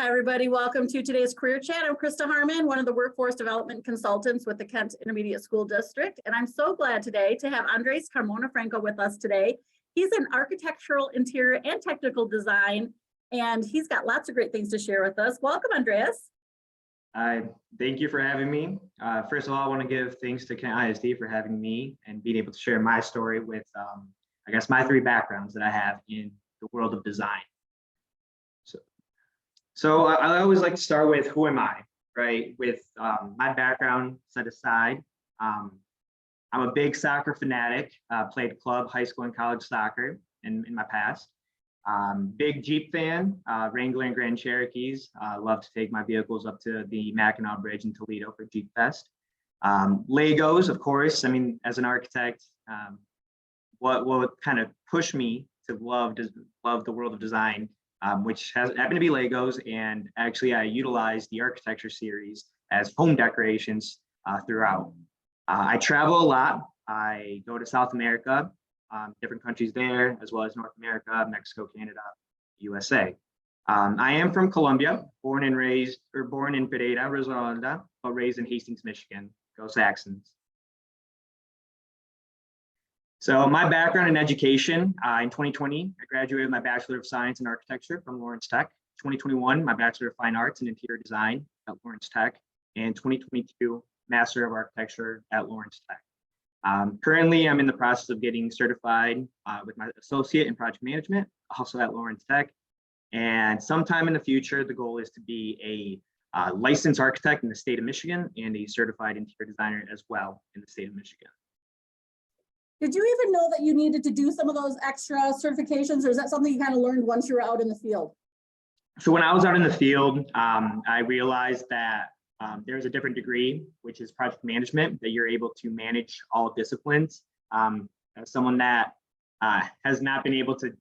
Hi, everybody. Welcome to today's Career Chat. I'm Krista Harmon, one of the workforce development consultants with the Kent Intermediate School District. And I'm so glad today to have Andres Carmona-Franco with us today. He's in architectural, interior, and technical design, and he's got lots of great things to share with us. Welcome, Andres. Thank you for having me. First of all, I want to give thanks to Kent ISD for having me and being able to share my story with, I guess, my three backgrounds that I have in the world of design. So I always like to start with who am I, right? With my background set aside. I'm a big soccer fanatic, played club, high school, and college soccer in my past. Big Jeep fan, Wrangler and Grand Cherokees. Love to take my vehicles up to the Mackinac Bridge in Toledo for Jeep Fest. Legos, of course. I mean, as an architect, what kind of pushed me to love the world of design, which happened to be Legos, and actually I utilized the architecture series as home decorations throughout. I travel a lot. I go to South America, different countries there, as well as North America, Mexico, Canada, USA. I am from Colombia, born in Pereira, Risaralda, but raised in Hastings, Michigan. Go Saxons. So my background in education, in 2020, I graduated with my Bachelor of Science in Architecture from Lawrence Tech. 2021, my Bachelor of Fine Arts in Interior Design at Lawrence Tech, and 2022, Master of Architecture at Lawrence Tech. Currently, I'm in the process of getting certified with my associate in project management, also at Lawrence Tech. And sometime in the future, the goal is to be a licensed architect in the state of Michigan and a certified interior designer as well in the state of Michigan. Did you even know that you needed to do some of those extra certifications, or is that something you kind of learned once you were out in the field? So when I was out in the field, I realized that there's a different degree, which is project management, that you're able to manage all disciplines. As someone that has not been able to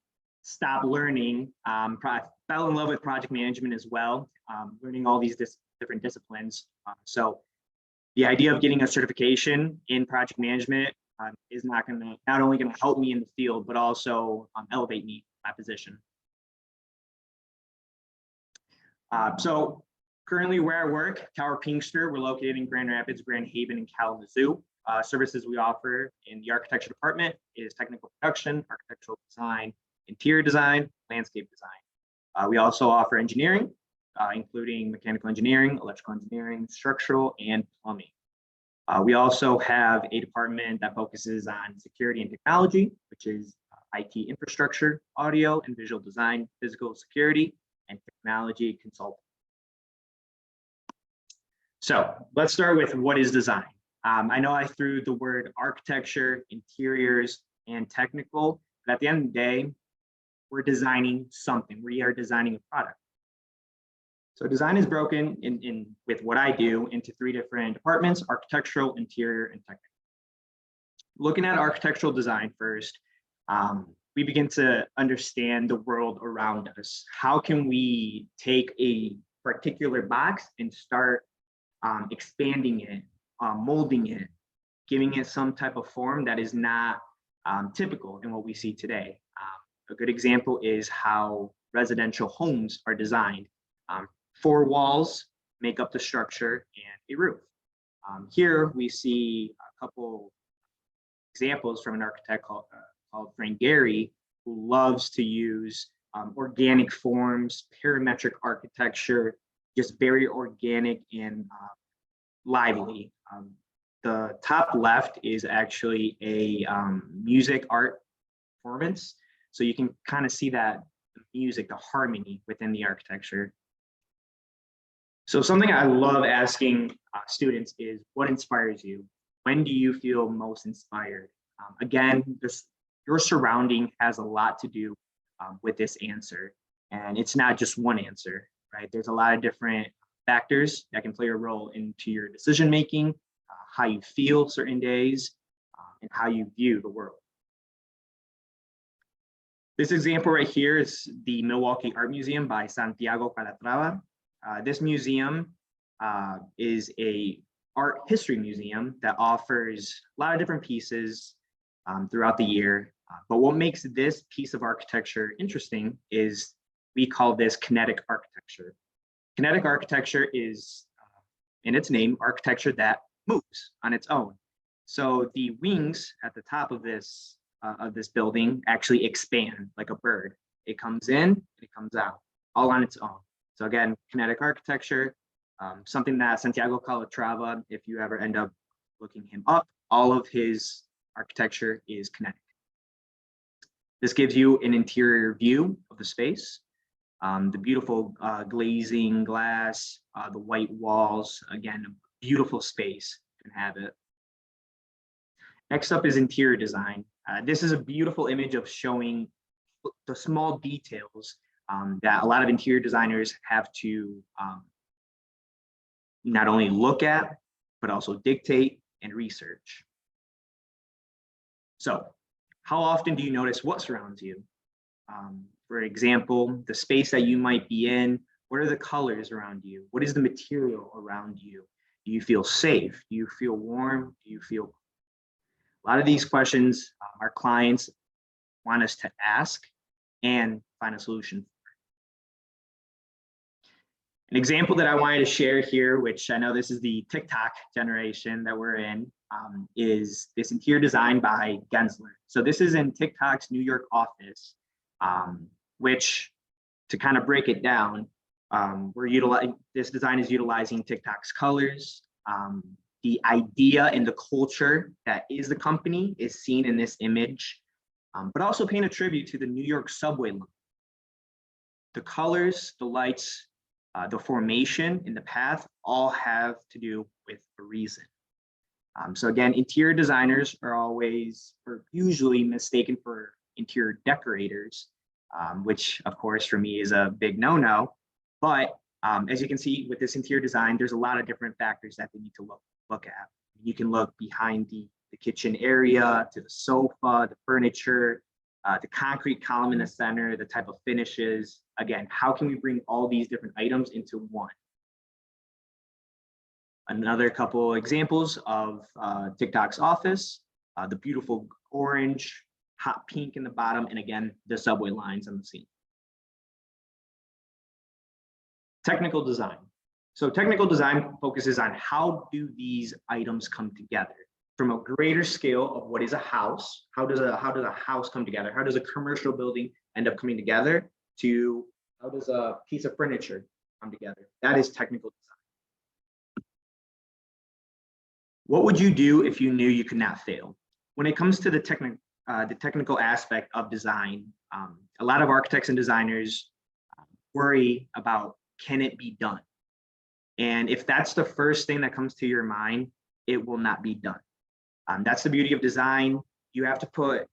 stop learning, fell in love with project management as well, learning all these different disciplines. So the idea of getting a certification in project management is not only going to help me in the field, but also elevate me my position. So currently where I work, Tower Pinkster, we're located in Grand Rapids, Grand Haven, and Kalamazoo. Services we offer in the architecture department is technical production, architectural design, interior design, landscape design. We also offer engineering, including mechanical engineering, electrical engineering, structural, and plumbing. We also have a department that focuses on security and technology, which is IT infrastructure, audio and visual design, physical security, and technology consulting. So let's start with what is design. I know I threw the word architecture, interiors, and technical, but at the end of the day, we're designing something. We are designing a product. So design is broken with what I do into three different departments: architectural, interior, and technical. Looking at architectural design first, we begin to understand the world around us. How can we take a particular box and start expanding it, molding it, giving it some type of form that is not typical in what we see today? A good example is how residential homes are designed. 4 walls make up the structure and a roof. Here we see a couple examples from an architect called Frank Gehry, who loves to use organic forms, parametric architecture, just very organic and lively. The top left is actually a music art performance. So you can kind of see that the music, the harmony within the architecture. So something I love asking students is, what inspires you? When do you feel most inspired? Again, your surrounding has a lot to do with this answer. And it's not just one answer, right? There's a lot of different factors that can play a role into your decision-making, how you feel certain days, and how you view the world. This example right here is the Milwaukee Art Museum by Santiago Calatrava. This museum is a art history museum that offers a lot of different pieces throughout the year. But what makes this piece of architecture interesting is we call this kinetic architecture. Kinetic architecture is, in its name, architecture that moves on its own. So the wings at the top of this building actually expand like a bird. It comes in and it comes out all on its own. So again, kinetic architecture, something that Santiago Calatrava, if you ever end up looking him up, all of his architecture is kinetic. This gives you an interior view of the space, the beautiful glazing glass, the white walls, again, a beautiful space to inhabit. Next up is interior design. This is a beautiful image of showing the small details that a lot of interior designers have to not only look at, but also dictate and research. So, how often do you notice what surrounds you? For example, the space that you might be in, what are the colors around you? What is the material around you? Do you feel safe? Do you feel warm? Do you feel? A lot of these questions our clients want us to ask and find a solution for. An example that I wanted to share here, which I know this is the TikTok generation that we're in, is this interior design by Gensler. So this is in TikTok's New York office, which, to kind of break it down, this design is utilizing TikTok's colors. The idea and the culture that is the company is seen in this image, but also paying a tribute to the New York subway line. The colors, the lights, the formation and the path all have to do with a reason. So again, interior designers are usually mistaken for interior decorators, which of course for me is a big no-no. But as you can see with this interior design, there's a lot of different factors that they need to look at. You can look behind the kitchen area, to the sofa, the furniture, the concrete column in the center, the type of finishes. Again, how can we bring all these different items into one? Another couple examples of TikTok's office, the beautiful orange, hot pink in the bottom, and again, the subway lines on the scene. Technical design. So technical design focuses on how do these items come together from a greater scale of what is a house. How does a house come together? How does a commercial building end up coming together to how does a piece of furniture come together? That is technical design. What would you do if you knew you could not fail? When it comes to the technical aspect of design, a lot of architects and designers worry about, can it be done? And if that's the first thing that comes to your mind, it will not be done. That's the beauty of design. You have to put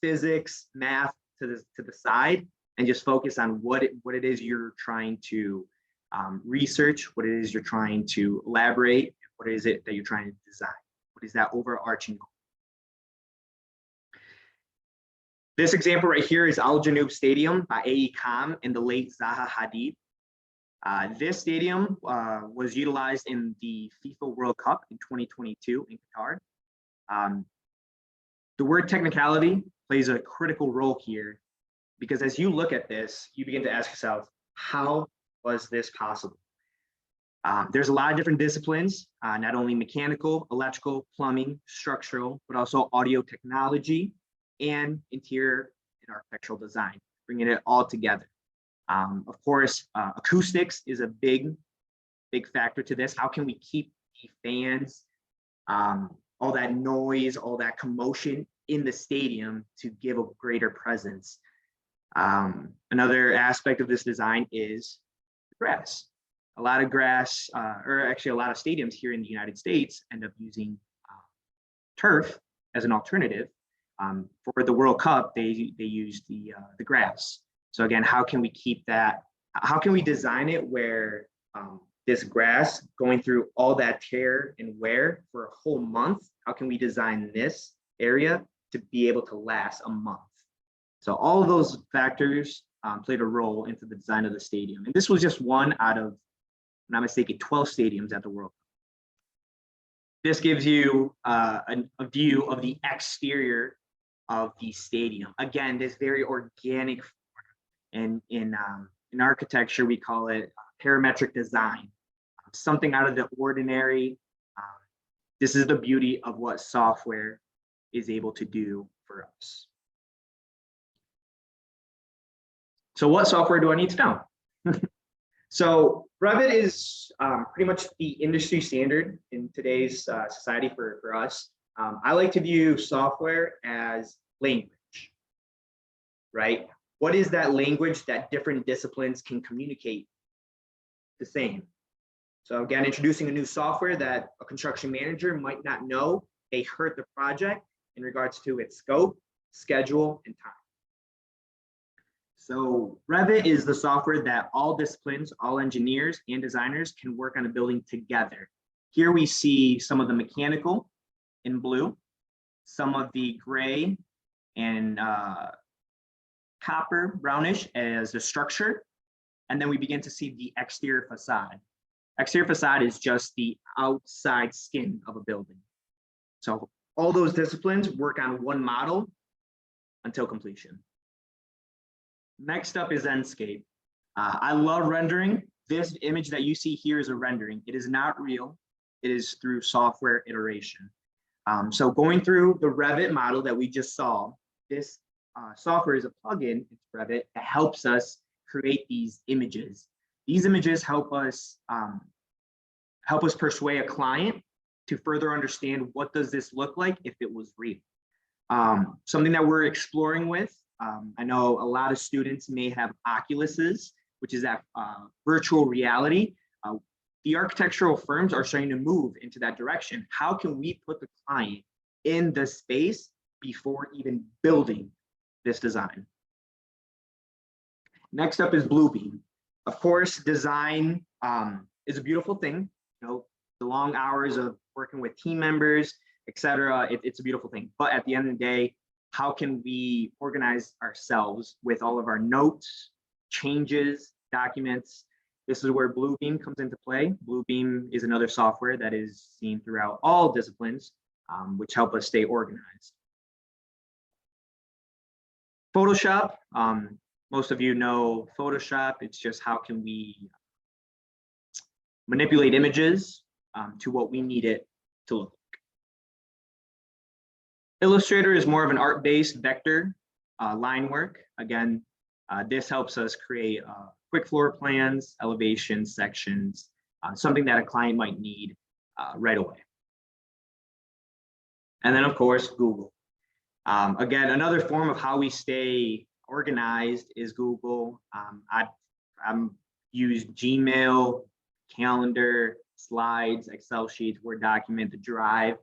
physics, math to the side and just focus on what it is you're trying to research, what it is you're trying to elaborate, what is it that you're trying to design? What is that overarching goal? This example right here is Al Janoub Stadium by AECOM and the late Zaha Hadid. This stadium was utilized in the FIFA World Cup in 2022 in Qatar. The word technicality plays a critical role here because as you look at this, you begin to ask yourself, how was this possible? There's a lot of different disciplines, not only mechanical, electrical, plumbing, structural, but also audio technology and interior and architectural design, bringing it all together. Of course, acoustics is a big factor to this. How can we keep the fans, all that noise, all that commotion in the stadium to give a greater presence? Another aspect of this design is grass. A lot of grass, or actually a lot of stadiums here in the United States end up using turf as an alternative. For the World Cup, they used the grass. So again, how can we keep that? How can we design it where this grass going through all that tear and wear for a whole month? How can we design this area to be able to last a month? So all of those factors played a role into the design of the stadium. And this was just one out of, if I'm not mistaken, 12 stadiums at the World Cup. This gives you a view of the exterior of the stadium. Again, this very organic and in in architecture, we call it parametric design, something out of the ordinary. This is the beauty of what software is able to do for us. So what software do I need to know? So Revit is pretty much the industry standard in today's society for us. I like to view software as language, right? What is that language that different disciplines can communicate the same? So again, introducing a new software that a construction manager might not know, they hurt the project in regards to its scope, schedule, and time. So Revit is the software that all disciplines, all engineers and designers can work on a building together. Here we see some of the mechanical in blue, some of the gray and copper brownish as the structure. And then we begin to see the exterior facade. Exterior facade is just the outside skin of a building. So all those disciplines work on one model until completion. Next up is Enscape. I love rendering. This image that you see here is a rendering. It is not real. It is through software iteration. So going through the Revit model that we just saw, this software is a plugin into Revit that helps us create these images. These images help us persuade a client to further understand what does this look like if it was real. Something that we're exploring with, I know a lot of students may have Oculuses, which is that virtual reality. The architectural firms are starting to move into that direction. How can we put the client in the space before even building this design? Next up is Bluebeam. Of course, design is a beautiful thing. You know, the long hours of working with team members, etc. It's a beautiful thing. But at the end of the day, how can we organize ourselves with all of our notes, changes, documents? This is where Bluebeam comes into play. Bluebeam is another software that is seen throughout all disciplines, which help us stay organized. Photoshop, most of you know Photoshop. It's just how can we manipulate images to what we need it to look like. Illustrator is more of an art-based vector line work. Again, this helps us create quick floor plans, elevations, sections, something that a client might need right away. And then of course, Google. Again, another form of how we stay organized is Google. I'm used Gmail, calendar, slides, Excel sheets, Word document, the Drive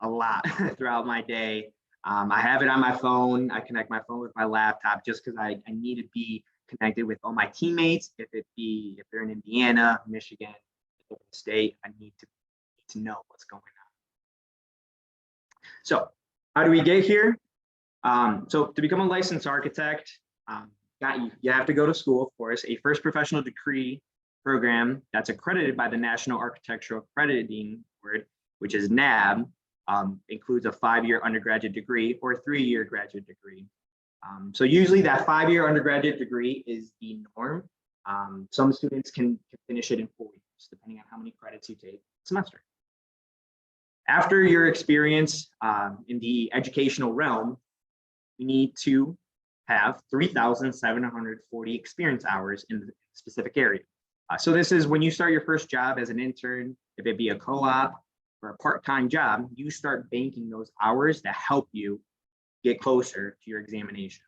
a lot throughout my day. I have it on my phone. I connect my phone with my laptop just because I need to be connected with all my teammates. If they're in Indiana, Michigan, state, I need to know what's going on. So how do we get here? So to become a licensed architect, you have to go to school, of course, a first professional degree program that's accredited by the National Architectural Accrediting Board, which is NAB, includes a 5-year undergraduate degree or a 3-year graduate degree. So usually that 5-year undergraduate degree is the norm. Some students can finish it in 4 years, depending on how many credits you take a semester. After your experience in the educational realm, you need to have 3,740 experience hours in the specific area. So this is when you start your first job as an intern, if it be a co-op or a part-time job, you start banking those hours that help you get closer to your examinations.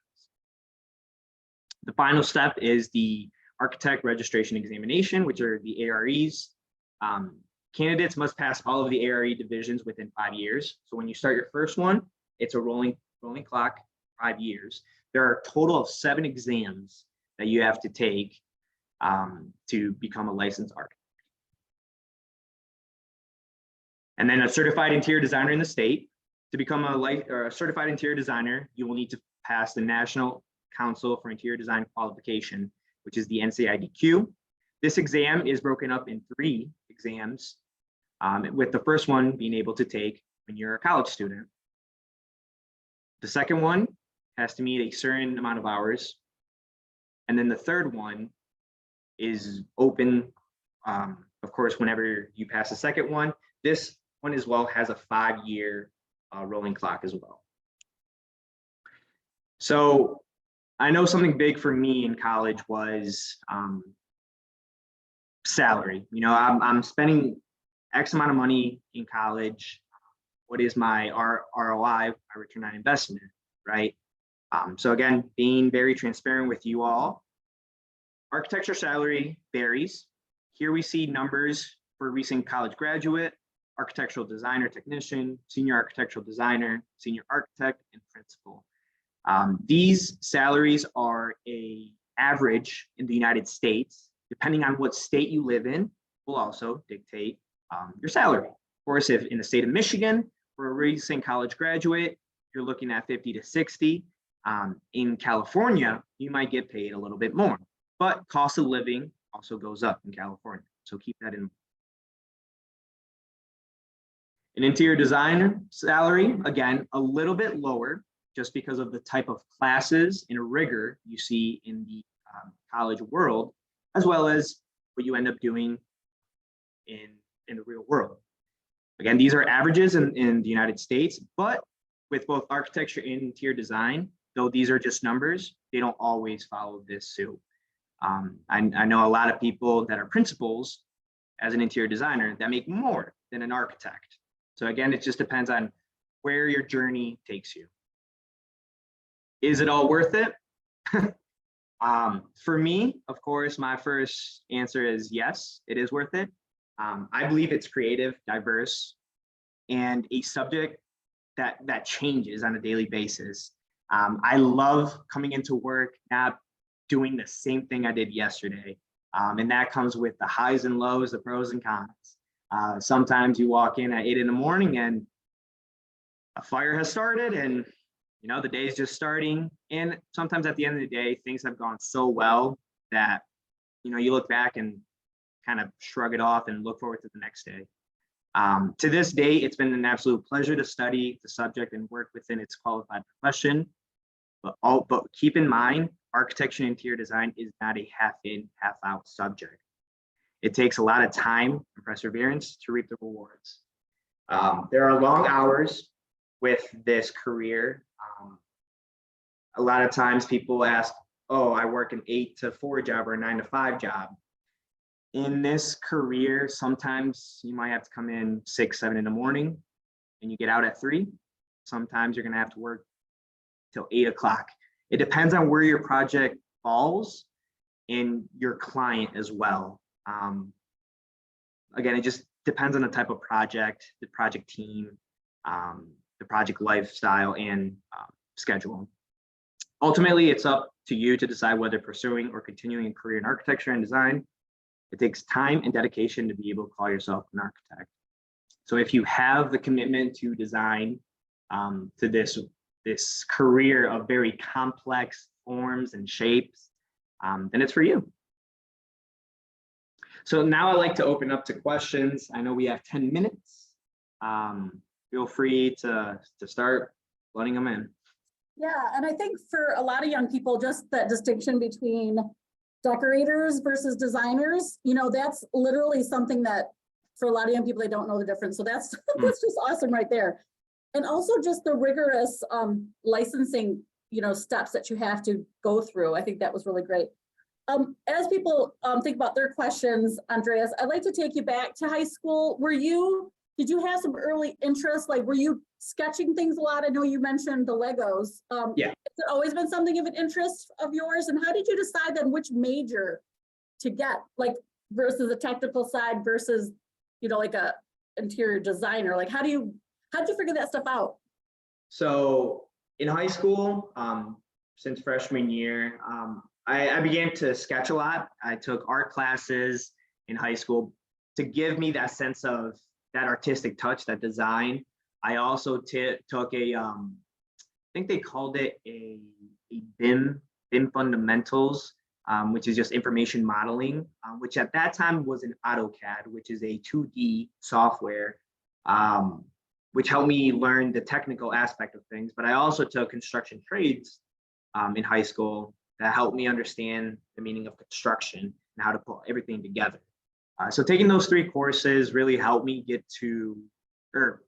The final step is the architect registration examination, which are the AREs. Candidates must pass all of the ARE divisions within 5 years. So when you start your first one, it's a rolling clock, 5 years. There are a total of 7 exams that you have to take to become a licensed architect. And then a certified interior designer in the state. To become a certified interior designer, you will need to pass the National Council for Interior Design Qualification, which is the NCIDQ. This exam is broken up in 3 exams, with the first one being able to take when you're a college student. The second one has to meet a certain amount of hours. And then the third one is open, of course, whenever you pass the second one. This one as well has a 5-year rolling clock as well. So I know something big for me in college was salary. You know, I'm spending X amount of money in college. What is my ROI, my return on investment, right? So again, being very transparent with you all, architecture salary varies. Here we see numbers for recent college graduate, architectural designer technician, senior architectural designer, senior architect, and principal. These salaries are a average in the United States. Depending on what state you live in, will also dictate your salary. Of course, if in the state of Michigan, for a recent college graduate, you're looking at 50 to 60. In California, you might get paid a little bit more, but cost of living also goes up in California. So keep that in mind. An interior designer salary, again, a little bit lower just because of the type of classes and rigor you see in the college world, as well as what you end up doing in the real world. Again, these are averages in the United States, but with both architecture and interior design, though these are just numbers, they don't always follow this suit. I know a lot of people that are principals as an interior designer that make more than an architect. So again, it just depends on where your journey takes you. Is it all worth it? For me, of course, my first answer is yes, it is worth it. I believe it's creative, diverse, and a subject that changes on a daily basis. I love coming into work, not doing the same thing I did yesterday. And that comes with the highs and lows, the pros and cons. Sometimes you walk in at 8 in the morning and a fire has started and you know the day is just starting. And sometimes at the end of the day, things have gone so well that you know you look back and kind of shrug it off and look forward to the next day. To this day, it's been an absolute pleasure to study the subject and work within its qualified profession. But keep in mind, architecture and interior design is not a half in, half out subject. It takes a lot of time and perseverance to reap the rewards. There are long hours with this career. A lot of times people ask, oh, I work an 8 to 4 job or a 9 to 5 job. In this career, sometimes you might have to come in 6, 7 in the morning and you get out at 3. Sometimes you're gonna have to work till 8 o'clock. It depends on where your project falls and your client as well. Again, it just depends on the type of project, the project team, the project lifestyle and schedule. Ultimately, it's up to you to decide whether pursuing or continuing a career in architecture and design. It takes time and dedication to be able to call yourself an architect. So if you have the commitment to design, to this career of very complex forms and shapes, then it's for you. So now I'd like to open up to questions. I know we have 10 minutes. Feel free to start letting them in. Yeah, and I think for a lot of young people, just that distinction between decorators versus designers, you know, that's literally something that for a lot of young people, they don't know the difference. So that's that's just awesome right there. And also just the rigorous licensing, you know, steps that you have to go through. I think that was really great. As people think about their questions, Andreas, I'd like to take you back to high school. Did you have some early interest? Like, were you sketching things a lot? I know you mentioned the Legos. Yeah. Has it always been something of an interest of yours? And how did you decide then which major to get, like versus a technical side versus, you know, like a interior designer? Like, how'd you figure that stuff out? So in high school, since freshman year, I began to sketch a lot. I took art classes in high school to give me that sense of that artistic touch, that design. I also took a, I think they called it a BIM fundamentals, which is just information modeling, which at that time was an AutoCAD, which is a 2D software, which helped me learn the technical aspect of things. But I also took construction trades in high school, that helped me understand the meaning of construction and how to put everything together. So taking those 3 courses really helped me get to, or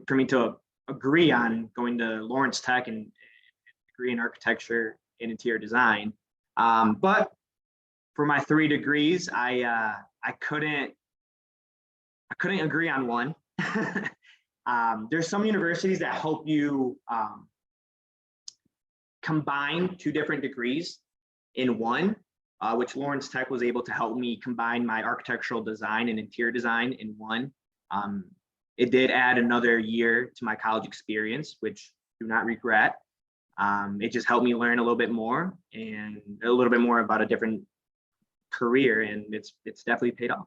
for me to agree on going to Lawrence Tech and degree in architecture and interior design. But for my 3 degrees, I couldn't agree on one. There's some universities that help you combine 2 different degrees in one, which Lawrence Tech was able to help me combine my architectural design and interior design in one. It did add another year to my college experience, which I do not regret. It just helped me learn a little bit more and a little bit more about a different career, and it's definitely paid off.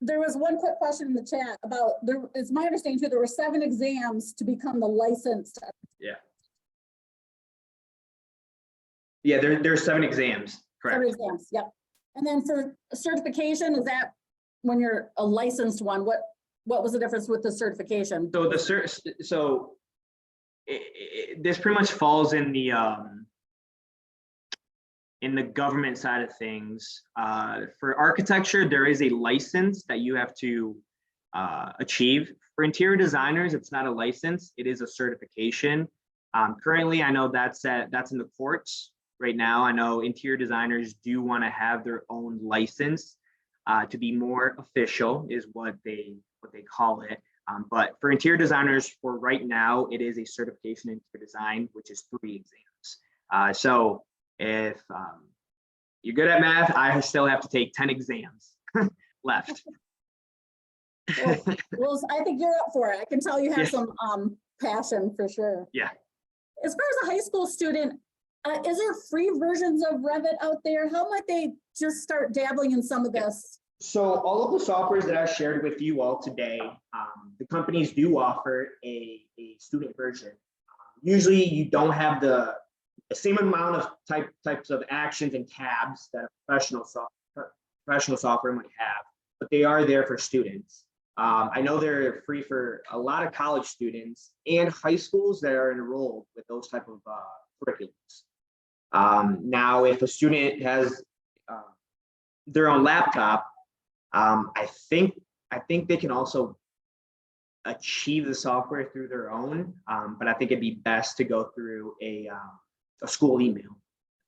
There was one quick question in the chat about, it's my understanding too, there were 7 exams to become the licensed. Yeah, there's 7 exams, correct? 7 exams, yep. And then for certification, is that when you're a licensed one, what was the difference with the certification? So this pretty much falls in the government side of things. For architecture, there is a license that you have to achieve. For interior designers, it's not a license, it is a certification. Currently, I know that's in the courts right now. I know interior designers do want to have their own license to be more official, is what they call it. But for interior designers, for right now, it is a certification in interior design, which is 3 exams. So if you're good at math, I still have to take 10 exams left. Well, I think you're up for it. I can tell you have some passion for sure. Yeah. As far as a high school student, is there free versions of Revit out there? How might they just start dabbling in some of this? So all of the softwares that I shared with you all today, the companies do offer a student version. Usually you don't have the same amount of types of actions and tabs that a professional software might have, but they are there for students. I know they're free for a lot of college students and high schools that are enrolled with those type of curriculums. Now, if a student has their own laptop, I think they can also achieve the software through their own, but I think it'd be best to go through a school email.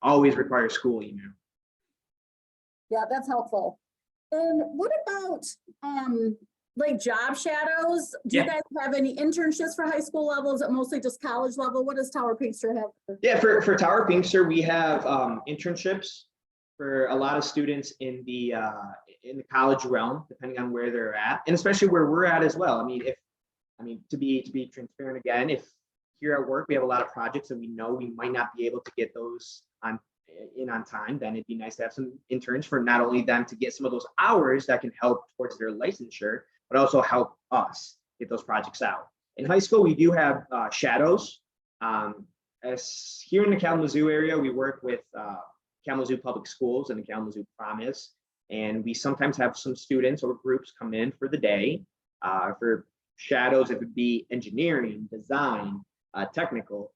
Always require school email. Yeah, that's helpful. And what about like job shadows? Do you guys have any internships for high school level? Is it mostly just college level? What does Tower Pinkster have? Yeah, for Tower Pinkster, we have internships for a lot of students in the college realm, depending on where they're at, and especially where we're at as well. I mean, to be transparent again, if here at work we have a lot of projects and we know we might not be able to get those on time, then it'd be nice to have some interns for not only them to get some of those hours that can help towards their licensure, but also help us get those projects out. In high school, we do have shadows. As here in the Kalamazoo area, we work with Kalamazoo Public Schools and the Kalamazoo Promise, and we sometimes have some students or groups come in for the day. For shadows, it would be engineering, design, technical,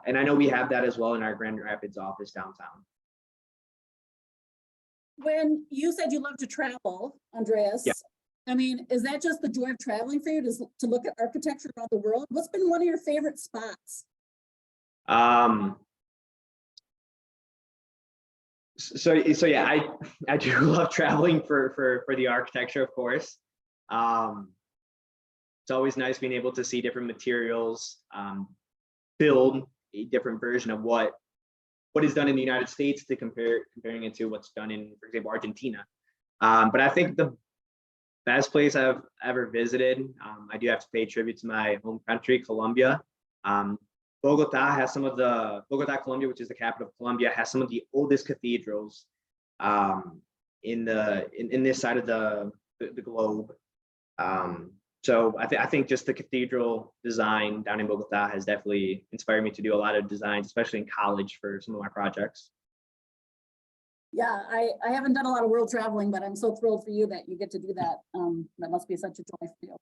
and I know we have that as well in our Grand Rapids office downtown. When you said you love to travel, Andreas, I mean, is that just the joy of traveling for you, to look at architecture around the world? What's been one of your favorite spots? So yeah, I do love traveling for the architecture, of course. It's always nice being able to see different materials, build a different version of what is done in the United States to comparing it to what's done in, for example, Argentina. But I think the best place I've ever visited, I do have to pay tribute to my home country, Colombia. Bogota, Colombia, which is the capital of Colombia, has some of the oldest cathedrals in this side of the globe. So I think just the cathedral design down in Bogota has definitely inspired me to do a lot of designs, especially in college for some of my projects. Yeah, I haven't done a lot of world traveling, but I'm so thrilled for you that you get to do that. That must be such a joy for you.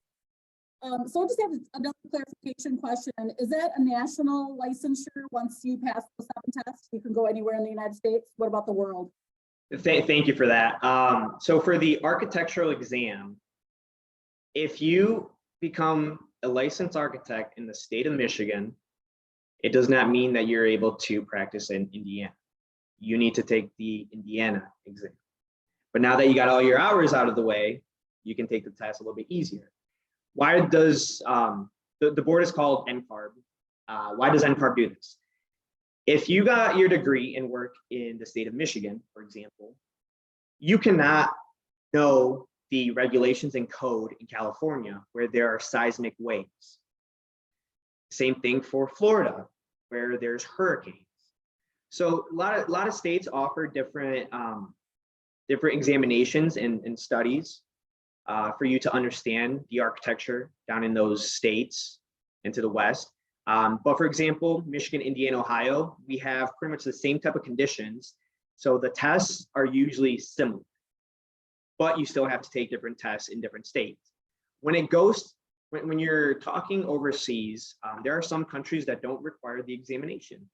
So I just have another clarification question. Is that a national licensure? Once you pass the 7 tests, you can go anywhere in the United States? What about the world? Thank you for that. So for the architectural exam, if you become a licensed architect in the state of Michigan, it does not mean that you're able to practice in Indiana. You need to take the Indiana exam. But now that you got all your hours out of the way, you can take the test a little bit easier. Why does the board is called NCARB? Why does NCARB do this? If you got your degree and work in the state of Michigan, for example, you cannot know the regulations and code in California where there are seismic waves. Same thing for Florida, where there's hurricanes. So a lot of states offer different examinations and studies for you to understand the architecture down in those states and to the west. But for example, Michigan, Indiana, Ohio, we have pretty much the same type of conditions. So the tests are usually similar, but you still have to take different tests in different states. When you're talking overseas, there are some countries that don't require the examination.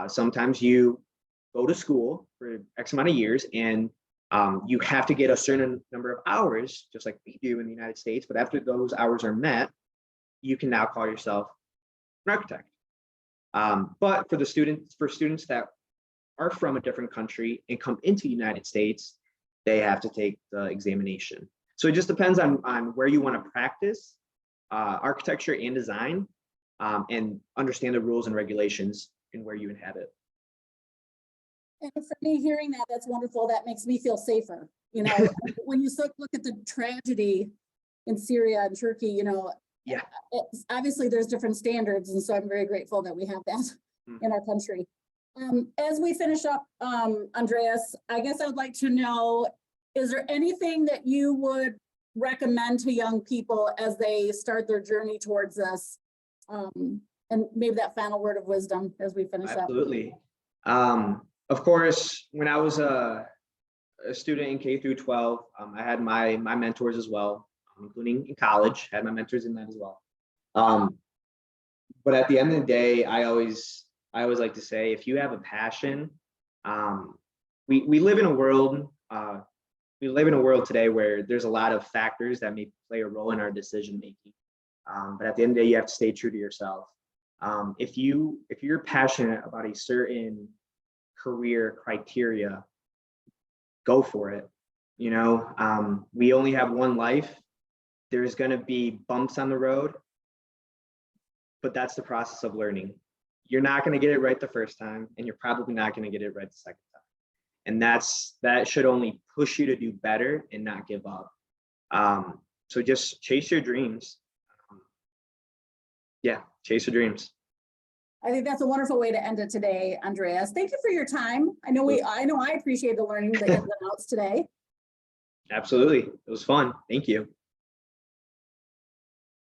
Sometimes you go to school for X amount of years and you have to get a certain number of hours, just like we do in the United States. But after those hours are met, you can now call yourself an architect. But for students that are from a different country and come into the United States, they have to take the examination. So it just depends on where you want to practice architecture and design, and understand the rules and regulations and where you inhabit. And for me, hearing that, that's wonderful. That makes me feel safer. You know, when you look at the tragedy in Syria and Turkey, you know, Yeah. Obviously there's different standards. And so I'm very grateful that we have that in our country. As we finish up, Andreas, I guess I would like to know, is there anything that you would recommend to young people as they start their journey towards this? And maybe that final word of wisdom as we finish up. Absolutely. Of course, when I was a student in K through 12, I had my mentors as well, including in college, had my mentors in that as well. But at the end of the day, I always like to say, if you have a passion, we live in a world today where there's a lot of factors that may play a role in our decision making. But at the end of the day, you have to stay true to yourself. If you're passionate about a certain career criteria, go for it. You know, we only have one life. There's going to be bumps on the road, but that's the process of learning. You're not going to get it right the first time, and you're probably not going to get it right the second time. And that should only push you to do better and not give up. So just chase your dreams. Chase your dreams. I think that's a wonderful way to end it today, Andreas. Thank you for your time. I know I appreciate the learning the ins and outs today. Absolutely. It was fun. Thank you.